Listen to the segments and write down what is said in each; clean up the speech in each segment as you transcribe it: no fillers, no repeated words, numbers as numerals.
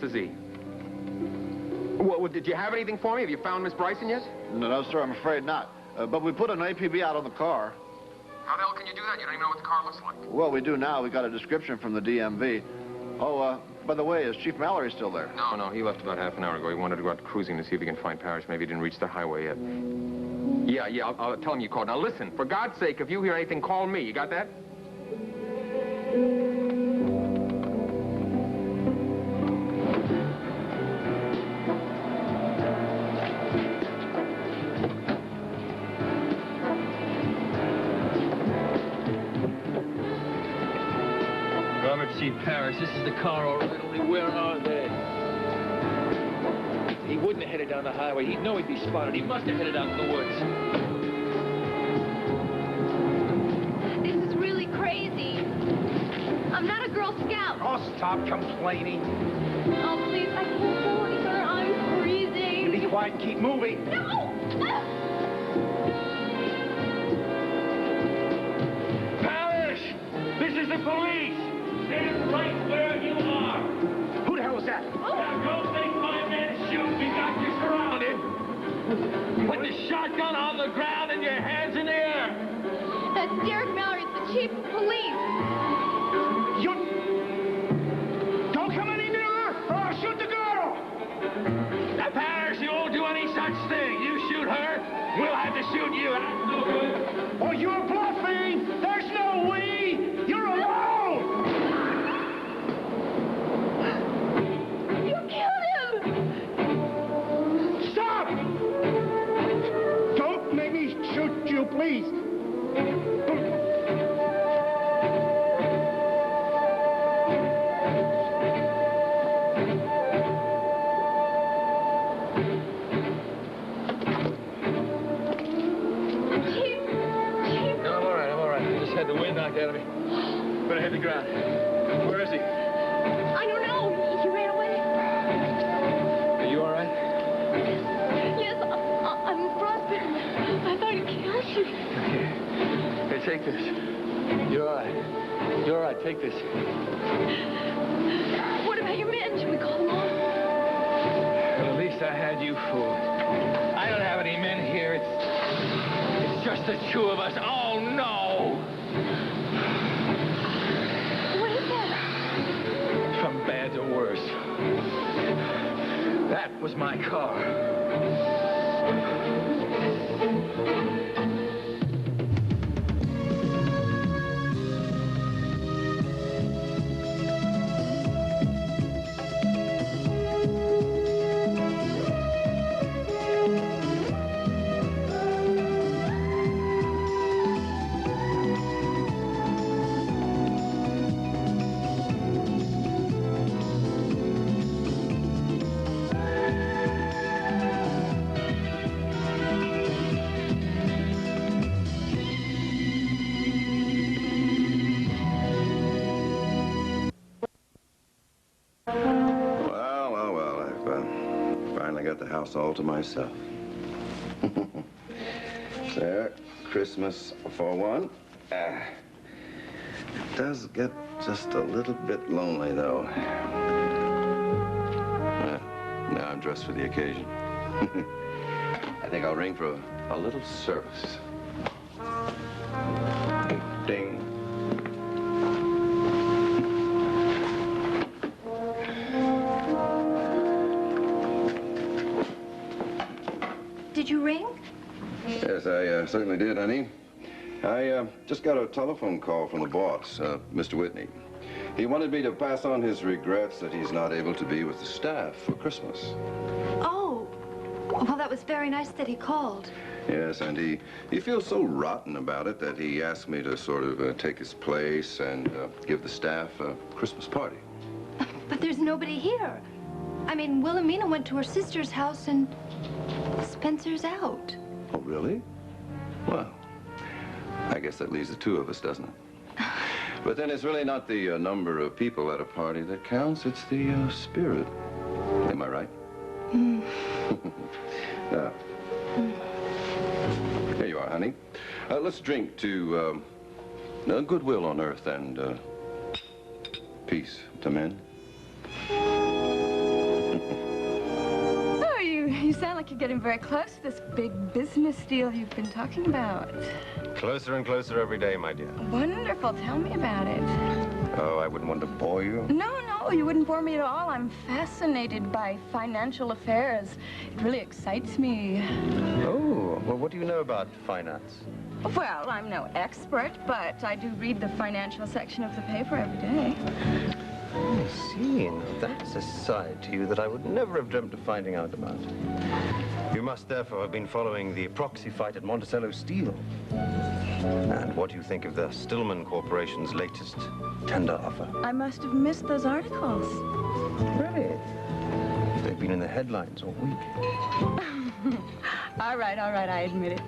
is he? Well, did you have anything for me? Have you found Miss Bryson yet? No, sir, I'm afraid not. But we put an APB out on the car. How the hell can you do that? You don't even know what the car looks like. Well, we do now. We got a description from the DMV. Oh, by the way, is Chief Mallory still there? No, he left about half an hour ago. He wanted to go out cruising to see if he can find Parish. Maybe he didn't reach the highway yet. Yeah, I'll tell him you called. Now, listen, for God's sake, if you hear anything, call me. You got that? Parish, this is the car, all right, only where are they? He wouldn't have headed down the highway. He'd know he'd be spotted. He must have headed out in the woods. This is really crazy. I'm not a Girl Scout. Oh, stop complaining. Oh, please, I can't go any further. I'm freezing. You be quiet and keep moving. No! Parish! This is the police! Stand right where you are. Who the hell is that? Now go take 5 minutes, shoot. We got you surrounded. Put the shotgun on the ground and your hands in the air. That's Derek Mallory, the chief of police. You... Don't come any nearer or I'll shoot the girl. Now, Parish, you won't do any such thing. You shoot her, we'll have to shoot you. That's no good. Oh, you're bluffing. There's no we. You're alone. Shoot you, please. Chief. No, I'm all right. I just had the wind knocked out of me. Better hit the ground. Where is he? I don't know. He ran away. Are you all right? Yes, I'm frostbitten. I thought he killed you. Here, take this. You're all right. You're all right. Take this. What about your men? Should we call them off? Well, at least I had you fooled. I don't have any men here. It's just the two of us. Oh, no! What is that? From bad to worse. That was my car. All to myself. There, Christmas for one. It does get just a little bit lonely, though. Now I'm dressed for the occasion. I think I'll ring for a little service. Ding. Did you ring? Yes, I certainly did, honey. I just got a telephone call from the boss, Mr. Whitney. He wanted me to pass on his regrets that he's not able to be with the staff for Christmas. Oh, well, that was very nice that he called. Yes, and he feels so rotten about it that he asked me to sort of take his place and give the staff a Christmas party. But there's nobody here. I mean, Wilhelmina went to her sister's house and Spencer's out. Oh, really? Well, I guess that leaves the two of us, doesn't it? But then it's really not the number of people at a party that counts. It's the spirit. Am I right? Mm. Here you are, honey. Let's drink to goodwill on earth and peace to men. sound like you're getting very close to this big business deal you've been talking about. Closer and closer every day, my dear. Wonderful. Tell me about it. Oh, I wouldn't want to bore you. No, you wouldn't bore me at all. I'm fascinated by financial affairs. It really excites me. Oh, well, what do you know about finance? Well, I'm no expert, but I do read the financial section of the paper every day. I see. Now, that's a side to you that I would never have dreamt of finding out about. You must therefore have been following the proxy fight at Monticello Steel. And what do you think of the Stillman Corporation's latest tender offer? I must have missed those articles. Really? They've been in the headlines all week. All right, I admit it.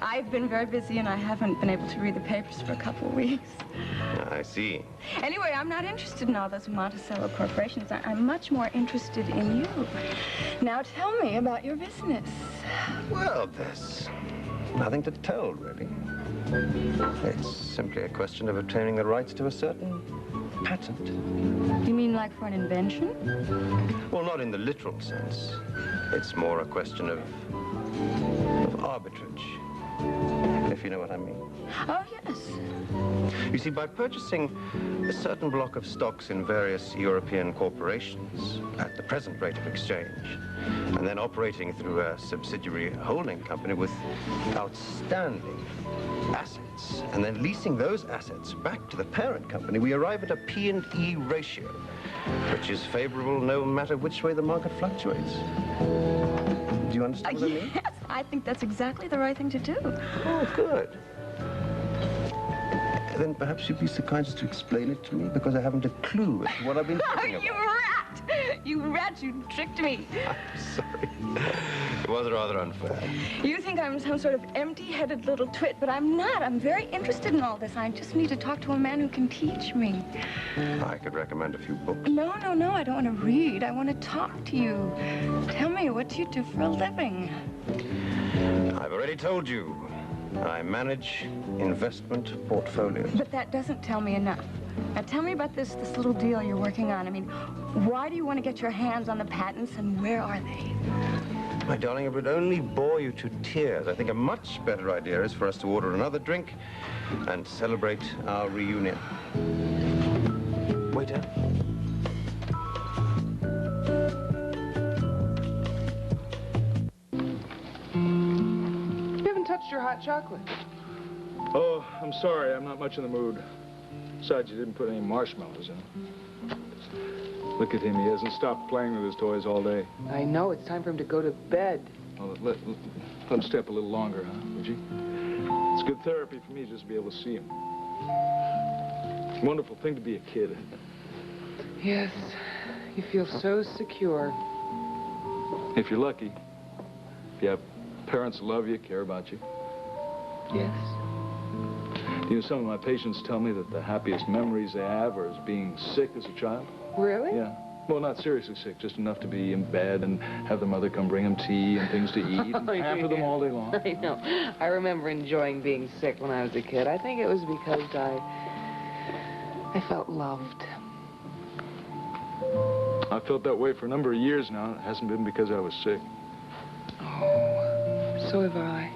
I've been very busy and I haven't been able to read the papers for a couple of weeks. I see. Anyway, I'm not interested in all those Monticello corporations. I'm much more interested in you. Now tell me about your business. Well, there's nothing to tell, really. It's simply a question of obtaining the rights to a certain patent. You mean like for an invention? Well, not in the literal sense. It's more a question of arbitrage, if you know what I mean. Oh, yes. You see, by purchasing a certain block of stocks in various European corporations at the present rate of exchange, and then operating through a subsidiary holding company with outstanding assets, and then leasing those assets back to the parent company, we arrive at a P&E ratio, which is favorable no matter which way the market fluctuates. Do you understand what I mean? Yes, I think that's exactly the right thing to do. Oh, good. Then perhaps you'd be so kind as to explain it to me, because I haven't a clue as to what I've been talking about. You rat! You rat, you tricked me. I'm sorry. It was rather unfair. You think I'm some sort of empty-headed little twit, but I'm not. I'm very interested in all this. I just need to talk to a man who can teach me. I could recommend a few books. No, I don't want to read. I want to talk to you. Tell me, what do you do for a living? I've already told you. I manage investment portfolios. But that doesn't tell me enough. Now, tell me about this little deal you're working on. I mean, why do you want to get your hands on the patents, and where are they? My darling, it would only bore you to tears. I think a much better idea is for us to order another drink and celebrate our reunion. Waiter. You haven't touched your hot chocolate. Oh, I'm sorry. I'm not much in the mood. Besides, you didn't put any marshmallows in it. Look at him. He hasn't stopped playing with his toys all day. I know. It's time for him to go to bed. Well, let him stay up a little longer, huh? Would you? It's good therapy for me just to be able to see him. Wonderful thing to be a kid. Yes. You feel so secure. If you're lucky. If you have parents who love you, care about you. Yes. You know, some of my patients tell me that the happiest memories they have are as being sick as a child. Really? Yeah. Well, not seriously sick, just enough to be in bed and have the mother come bring them tea and things to eat and pamper them all day long. I know. I remember enjoying being sick when I was a kid. I think it was because I felt loved. I felt that way for a number of years now. It hasn't been because I was sick. Oh, so have I.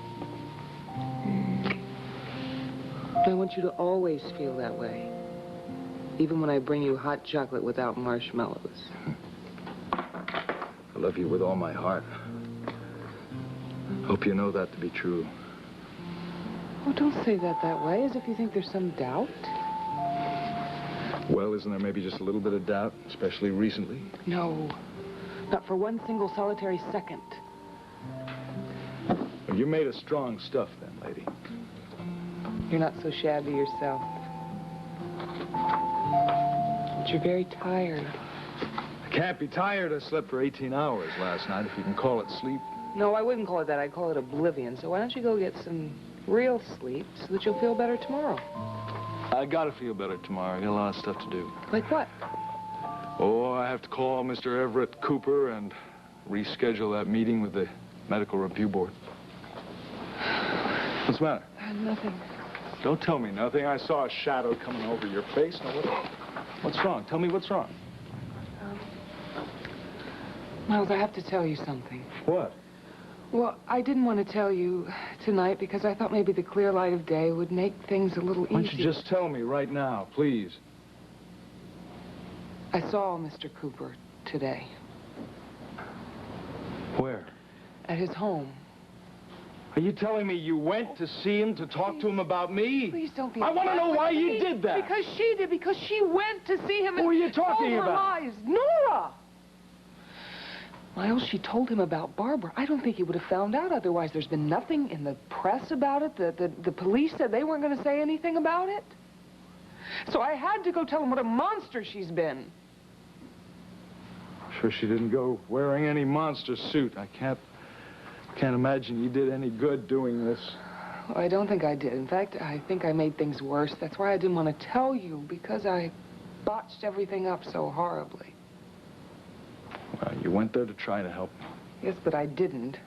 I want you to always feel that way. Even when I bring you hot chocolate without marshmallows. I love you with all my heart. Hope you know that to be true. Oh, don't say that way, as if you think there's some doubt. Well, isn't there maybe just a little bit of doubt, especially recently? No, not for one single solitary second. Well, you're made of strong stuff then, lady. You're not so shabby yourself. But you're very tired. I can't be tired. I slept for 18 hours last night, if you can call it sleep. No, I wouldn't call it that. I'd call it oblivion. So why don't you go get some real sleep so that you'll feel better tomorrow? I gotta feel better tomorrow. I got a lot of stuff to do. Like what? Oh, I have to call Mr. Everett Cooper and reschedule that meeting with the medical review board. What's the matter? Nothing. Don't tell me nothing. I saw a shadow coming over your face. Now, what's wrong? Tell me what's wrong. Miles, I have to tell you something. What? Well, I didn't want to tell you tonight because I thought maybe the clear light of day would make things a little easier. Why don't you just tell me right now, please? I saw Mr. Cooper today. Where? At his home. Are you telling me you went to see him to talk to him about me? Please don't be I want to know why you did that. Because she did. Because she went to see him and Who are you talking told her about? lies. Nora! Miles, she told him about Barbara. I don't think he would have found out otherwise. There's been nothing in the press about it. The police said they weren't going to say anything about it. So I had to go tell him what a monster she's been. Sure she didn't go wearing any monster suit. I can't imagine you did any good doing this. Well, I don't think I did. In fact, I think I made things worse. That's why I didn't want to tell you, because I botched everything up so horribly. Well, you went there to try to help me. Yes, but I didn't.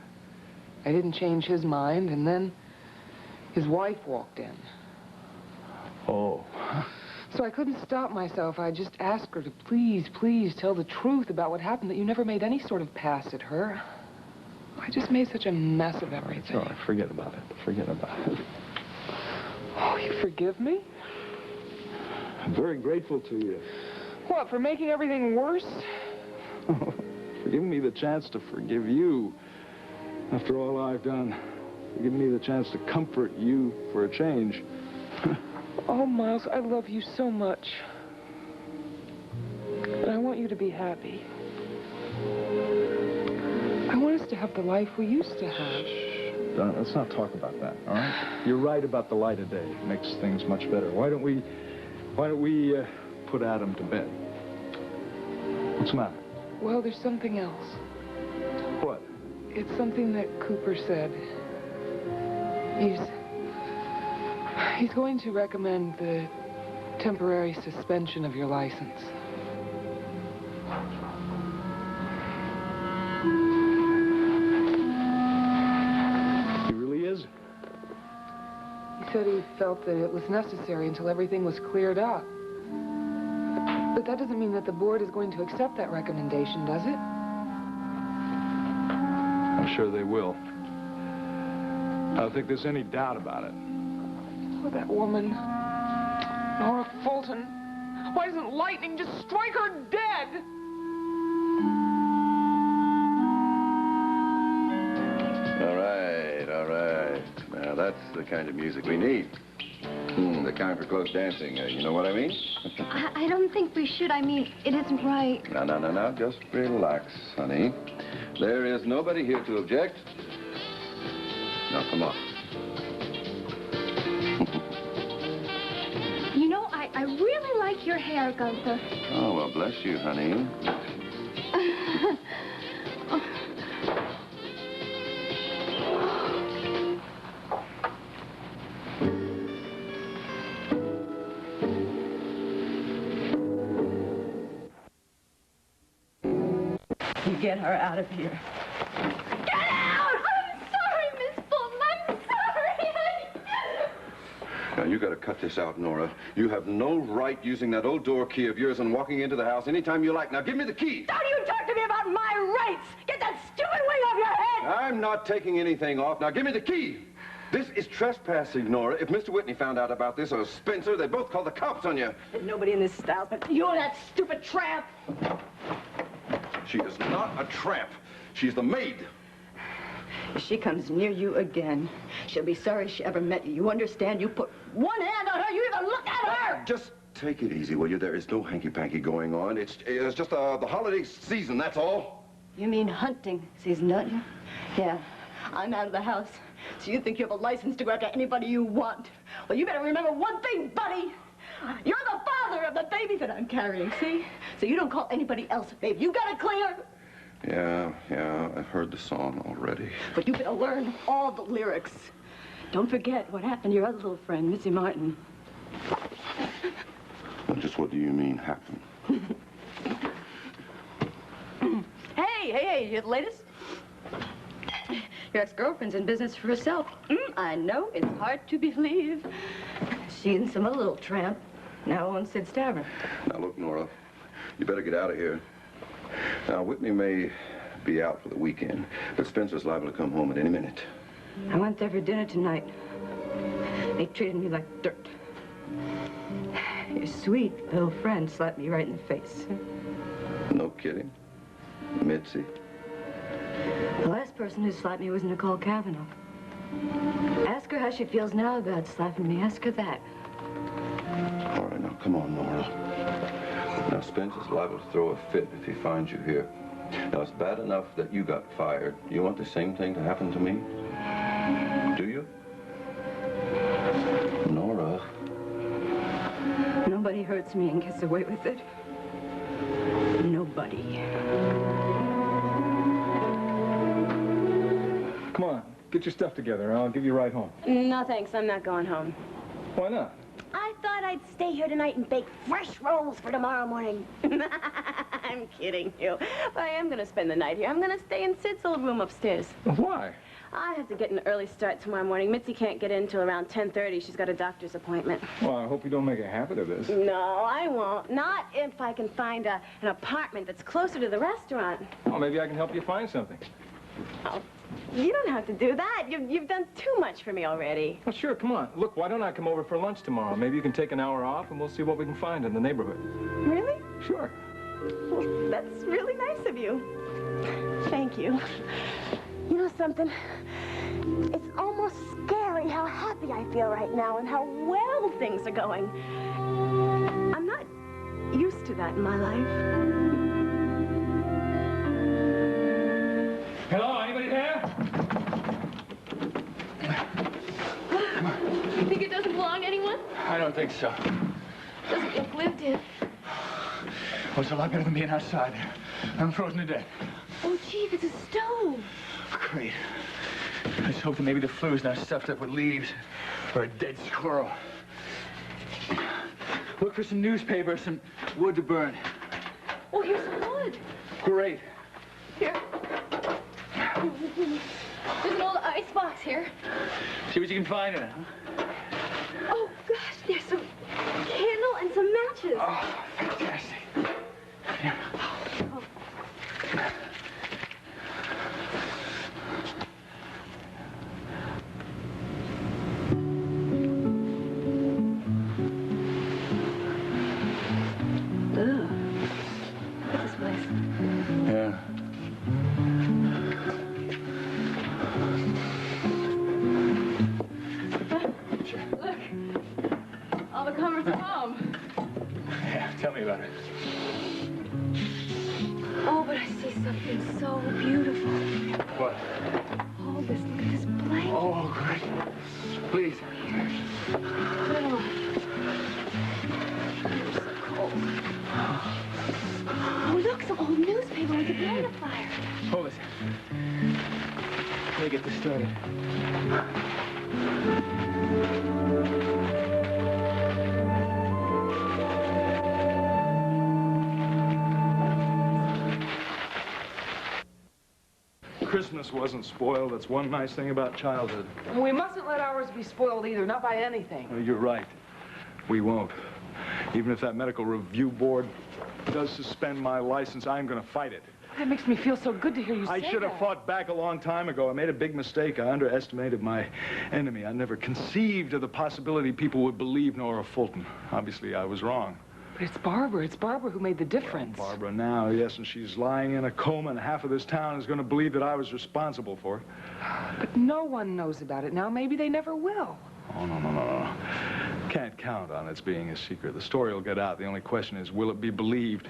I didn't change his mind, and then his wife walked in. Oh. So I couldn't stop myself. I just asked her to please, please tell the truth about what happened, that you never made any sort of pass at her. I just made such a mess of everything. All right, forget about it. Forget about it. Oh, you forgive me? I'm very grateful to you. What, for making everything worse? For giving me the chance to forgive you after all I've done. For giving me the chance to comfort you for a change. Oh, Miles, I love you so much. And I want you to be happy. I want us to have the life we used to have. Don, let's not talk about that, all right? You're right about the light of day. It makes things much better. Why don't we put Adam to bed? What's the matter? Well, there's something else. What? It's something that Cooper said. He's going to recommend the temporary suspension of your license. He really is? He said he felt that it was necessary until everything was cleared up. But that doesn't mean that the board is going to accept that recommendation, does it? I'm sure they will. I don't think there's any doubt about it. Oh, that woman, Nora Fulton. Why doesn't lightning just strike her dead? All right, all right. Now, that's the kind of music we need. The kind for close dancing. You know what I mean? I don't think we should. I mean, it isn't right. No. Just relax, honey. There is nobody here to object. Now, come on. You know, I really like your hair, Gunther. Oh, well, bless you, honey. Get her out of here. Get out! I'm sorry, Miss Fulton. I'm sorry. Now, you got to cut this out, Nora. You have no right using that old door key of yours and walking into the house anytime you like. Now, give me the key. Don't you talk to me about my rights! Get that stupid wig off your head! I'm not taking anything off. Now, give me the key. This is trespassing, Nora. If Mr. Whitney found out about this, or Spencer, they'd both call the cops on you. There's nobody in this house but you and that stupid tramp. She is not a tramp. She's the maid. If she comes near you again, she'll be sorry she ever met you. You understand? You put one hand on her, you even look at her! Just take it easy, will you? There is no hanky-panky going on. It's just the holiday season, that's all. You mean hunting season, don't you? Yeah, I'm out of the house, so you think you have a license to go after anybody you want. Well, you better remember one thing, buddy. You're the father of the baby that I'm carrying, see? So you don't call anybody else a baby. You got it clear? Yeah, I've heard the song already. But you better learn all the lyrics. Don't forget what happened to your other little friend, Mitzi Martin. Well, just what do you mean, happen? Hey, you the latest? Your ex-girlfriend's in business for herself. I know, it's hard to believe. She and some other little tramp now owns Sid's Tavern. Now, look, Nora, you better get out of here. Now, Whitney may be out for the weekend, but Spencer's liable to come home at any minute. I went there for dinner tonight. They treated me like dirt. Your sweet little friend slapped me right in the face. No kidding? Mitzi? The last person who slapped me was Nicole Cavanaugh. Ask her how she feels now about slapping me. Ask her that. All right, now, come on, Nora. Now, Spencer's liable to throw a fit if he finds you here. Now, it's bad enough that you got fired. You want the same thing to happen to me? Do you? Nora. Nobody hurts me and gets away with it. Nobody. Come on, get your stuff together. I'll give you a ride home. No, thanks. I'm not going home. Why not? I thought I'd stay here tonight and bake fresh rolls for tomorrow morning. I'm kidding you. But I am going to spend the night here. I'm going to stay in Sid's old room upstairs. Why? I have to get an early start tomorrow morning. Mitzi can't get in till around 10:30. She's got a doctor's appointment. Well, I hope you don't make a habit of this. No, I won't. Not if I can find an apartment that's closer to the restaurant. Well, maybe I can help you find something. Oh, you don't have to do that. You've done too much for me already. Well, sure, come on. Look, why don't I come over for lunch tomorrow? Maybe you can take an hour off and we'll see what we can find in the neighborhood. Really? Sure. Well, that's really nice of you. Thank you. You know something? It's almost scary how happy I feel right now and how well things are going. I'm not used to that in my life. Hello, anybody there? You think it doesn't belong to anyone? I don't think so. Doesn't look lived in. Well, it's a lot better than being outside. I'm frozen to death. Oh, Chief, it's a stove. Great. I just hope that maybe the flu's not stuffed up with leaves or a dead squirrel. Look for some newspaper, some wood to burn. Oh, here's some wood. Great. Here. There's an old icebox here. See what you can find in it, huh? Oh, gosh, there's some candle and some matches. Oh, fantastic. Here. Oh. Yeah. Look, all the comers are home. Yeah, tell me about it. Oh, but I see something so beautiful. What? Oh, look at this blanket. Oh, great. Please. Oh. It's so cold. Oh, look, some old newspaper with a magnifier. Hold it. Let me get this started. Christmas wasn't spoiled. That's one nice thing about childhood. We mustn't let ours be spoiled either, not by anything. Oh, you're right. We won't. Even if that medical review board does suspend my license, I'm going to fight it. That makes me feel so good to hear you say I that. should have fought back a long time ago. I made a big mistake. I underestimated my enemy. I never conceived of the possibility people would believe Nora Fulton. Obviously, I was wrong. But it's Barbara. It's Barbara who made the difference. Well, Barbara now, yes, and she's lying in a coma, and half of this town is going to believe that I was responsible for it. But no one knows about it now. Maybe they never will. Oh, no. Can't count on its being a secret. The story will get out. The only question is, will it be believed?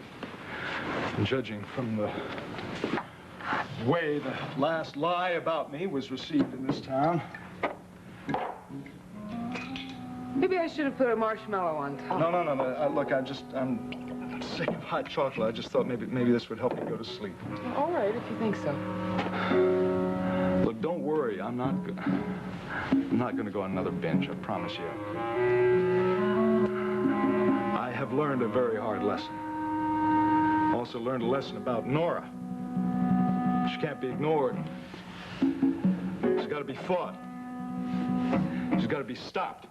And judging from the way the last lie about me was received in this town. Maybe I should have put a marshmallow on top. No. Look, I'm sick of hot chocolate. I just thought maybe this would help me go to sleep. All right, if you think so. Look, don't worry. I'm not going to go on another binge, I promise you. I have learned a very hard lesson. Also learned a lesson about Nora. She can't be ignored. She's got to be fought. She's got to be stopped.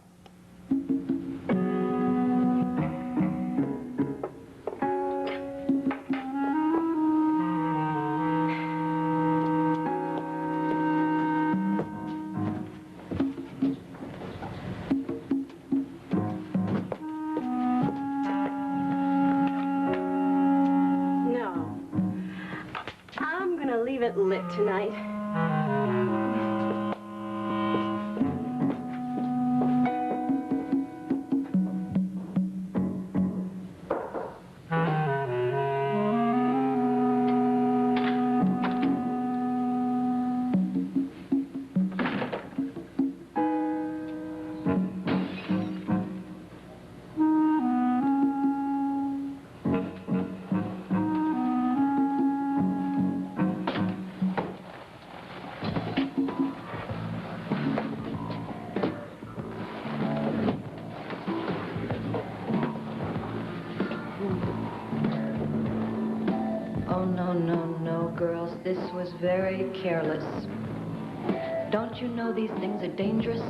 it lit tonight. This was very careless. Don't you know these things are dangerous?